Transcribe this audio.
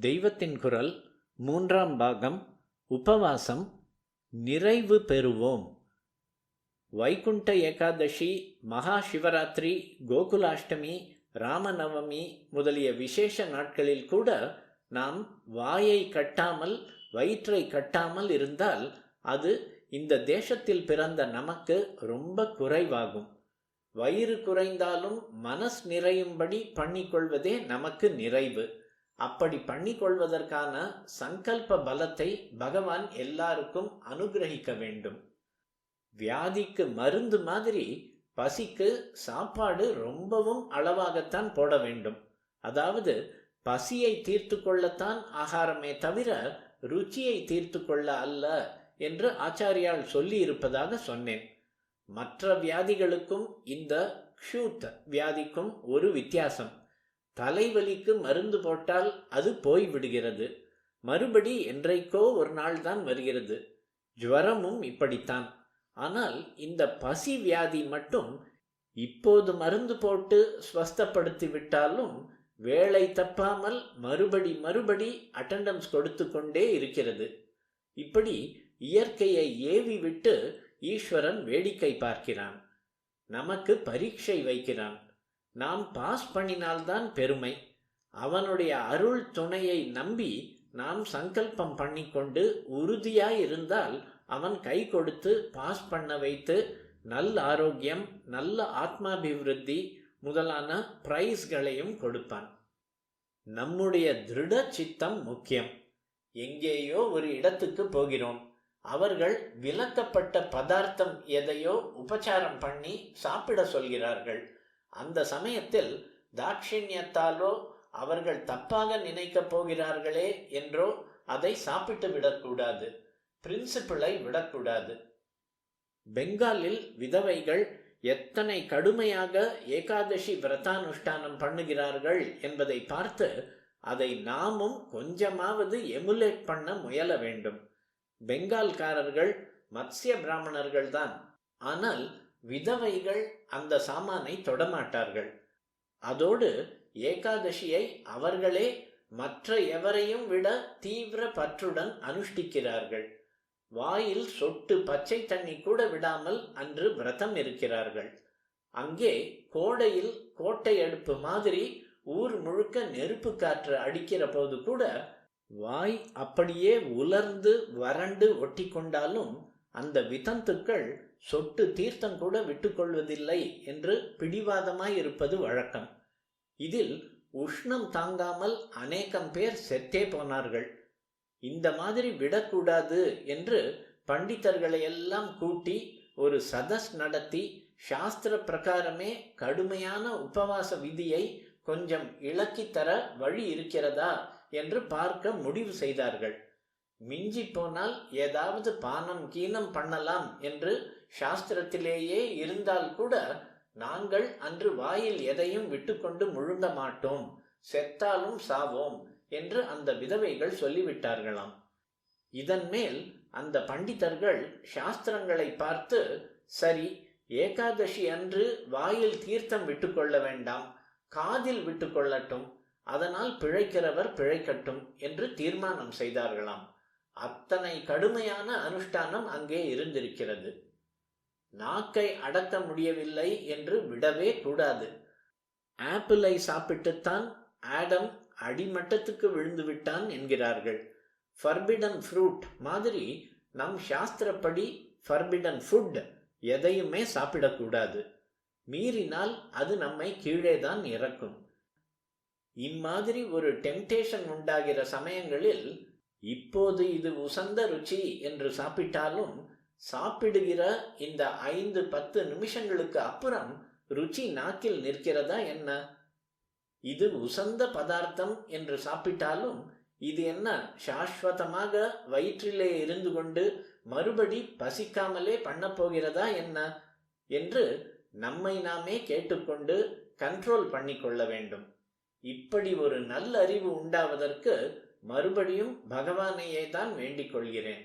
தெய்வத்தின் குரல் 3ஆம் பாகம். உபவாசம். நிறைவு பெறுவோம். வைகுண்ட ஏகாதசி, மகா சிவராத்திரி, கோகுலாஷ்டமி, ராமநவமி முதலிய விசேஷ நாட்களில் கூட நாம் வாயை கட்டாமல் வயிற்றை கட்டாமல் இருந்தால் அது இந்த தேசத்தில் பிறந்த நமக்கு ரொம்ப குறைவாகும். வயிறு குறைந்தாலும் மனஸ் நிறையும்படி பண்ணிக்கொள்வதே நமக்கு நிறைவு. அப்படி பண்ணிக்கொள்வதற்கான சங்கல்ப பலத்தை பகவான் எல்லாருக்கும் அனுகிரகிக்க வேண்டும். வியாதிக்கு மருந்து மாதிரி பசிக்கு சாப்பாடு ரொம்பவும் அளவாகத்தான் போட வேண்டும். அதாவது பசியை தீர்த்து கொள்ளத்தான் ஆகாரமே தவிர ருச்சியை தீர்த்து கொள்ள அல்ல என்று ஆச்சாரியால் சொல்லி இருப்பதாக சொன்னேன். மற்ற வியாதிகளுக்கும் இந்த க்ஷூத் வியாதிக்கும் ஒரு வித்தியாசம். தலைவலிக்கு மருந்து போட்டால் அது போய்விடுகிறது, மறுபடி என்றைக்கோ ஒரு நாள் தான் வருகிறது. ஜுவரமும் இப்படித்தான். ஆனால் இந்த பசி வியாதி மட்டும் இப்போது மருந்து போட்டு ஸ்வஸ்தப்படுத்தி விட்டாலும் வேலை தப்பாமல் மறுபடி அட்டெண்டன்ஸ் கொடுத்து கொண்டே இருக்கிறது. இப்படி இயற்கையை ஏவி விட்டு ஈஸ்வரன் வேடிக்கை பார்க்கிறான். நமக்கு பரீட்சை வைக்கிறான். நாம் பாஸ் பண்ணினால்தான் பெருமை. அவனுடைய அருள் துணையை நம்பி நாம் சங்கல்பம் பண்ணிக்கொண்டு உறுதியாயிருந்தால் அவன் கை கொடுத்து பாஸ் பண்ண வைத்து நல்ல ஆரோக்கியம், நல்ல ஆத்மாபிவிருத்தி முதலான பிரைஸ்களையும் கொடுப்பான். நம்முடைய திருட சித்தம் முக்கியம். எங்கேயோ ஒரு இடத்துக்கு போகிறோம். அவர்கள் விலக்கப்பட்ட பதார்த்தம் எதையோ உபச்சாரம் பண்ணி சாப்பிட சொல்கிறார்கள். அந்த சமயத்தில் தாட்சிண்யத்தாலோ அவர்கள் தப்பாக நினைக்கப் போகிறார்களே என்றோ அதை சாப்பிட்டு விடக்கூடாது. பிரின்சிபிளை விடக்கூடாது. பெங்காலில் விதவைகள் எத்தனை கடுமையாக ஏகாதசி விரதானுஷ்டானம் பண்ணுகிறார்கள் என்பதை பார்த்து அதை நாமும் கொஞ்சமாவது எமுலேட் பண்ண முயல வேண்டும். பெங்கால்காரர்கள் மத்ஸ்ய பிராமணர்கள் தான். ஆனால் விதவைகள் அந்த சாமானை தொடமாட்டார்கள். அதோடு ஏகாதசியை அவர்களே மற்ற எவரையும் விட தீவிர பற்றுடன் அனுஷ்டிக்கிறார்கள். வாயில் சொட்டு பச்சை தண்ணி கூட விடாமல் அன்று விரதம் இருக்கிறார்கள். அங்கே கோடையில் கோட்டை அடுப்பு மாதிரி ஊர் முழுக்க நெருப்பு காற்று அடிக்கிற போது கூட வாய் அப்படியே உலர்ந்து வறண்டு ஒட்டி கொண்டாலும் அந்த விதந்துக்கள் சொட்டு தீர்த்தம் கூட விட்டுக்கொள்வதில்லை என்று பிடிவாதமாய் இருப்பது வழக்கம். இதில் உஷ்ணம் தாங்காமல் அநேகம் பேர் செத்தே போனார்கள். இந்த மாதிரி விடக்கூடாது என்று பண்டிதர்களை எல்லாம் கூட்டி ஒரு சதஸ் நடத்தி சாஸ்திர பிரகாரமே கடுமையான உபவாச விதியை கொஞ்சம் இலக்கித்தர வழி இருக்கிறதா என்று பார்க்க முடிவு செய்தார்கள். மிஞ்சி போனால் ஏதாவது பானம் கீனம் பண்ணலாம் என்று சாஸ்திரத்திலேயே இருந்தால் கூட நாங்கள் அன்று வாயில் எதையும் விட்டுக்கொண்டு முழுங்க மாட்டோம், செத்தாலும் சாவோம் என்று அந்த விதவைகள் சொல்லிவிட்டார்களாம். இதன் மேல் அந்த பண்டிதர்கள் சாஸ்திரங்களை பார்த்து, சரி, ஏகாதசி அன்று வாயில் தீர்த்தம் விட்டுக்கொள்ள வேண்டாம், காதில் விட்டுக்கொள்ளட்டும், அதனால் பிழைக்கிறவர் பிழைக்கட்டும் என்று தீர்மானம் செய்தார்களாம். அத்தனை கடுமையான அனுஷ்டானம் அங்கே இருந்திருக்கிறது. நாக்கை அடக்க முடியவில்லை என்று விடவே கூடாது. ஆப்பிளை சாப்பிட்டுத்தான் ஆடம் அடிமட்டத்துக்கு விழுந்து விட்டான் என்கிறார்கள். ஃபர்பிடன் ஃப்ரூட் மாதிரி நம் சாஸ்திரப்படி ஃபர்பிடன் ஃபுட் எதையுமே சாப்பிடக்கூடாது. மீறினால் அது நம்மை கீழேதான் இறக்கும். இம்மாதிரி ஒரு டெம்டேஷன் உண்டாகிற சமயங்களில் இப்போது இது உசந்த ருச்சி என்று சாப்பிட்டாலும் சாப்பிடுகிற இந்த 5-10 நிமிஷங்களுக்கு அப்புறம் ருச்சி நாக்கில் நிற்கிறதா என்ன? இது உசந்த பதார்த்தம் என்று சாப்பிட்டாலும் இது என்ன சாஸ்வதமாக வயிற்றிலே இருந்து கொண்டு மறுபடி பசிக்காமலே பண்ண போகிறதா என்ன என்று நம்மை நாமே கேட்டுக்கொண்டு கண்ட்ரோல் பண்ணி கொள்ள வேண்டும். இப்படி ஒரு நல்ல அறிவு உண்டாவதற்கு மறுபடியும் பகவானையே தான் வேண்டிக் கொள்கிறேன்.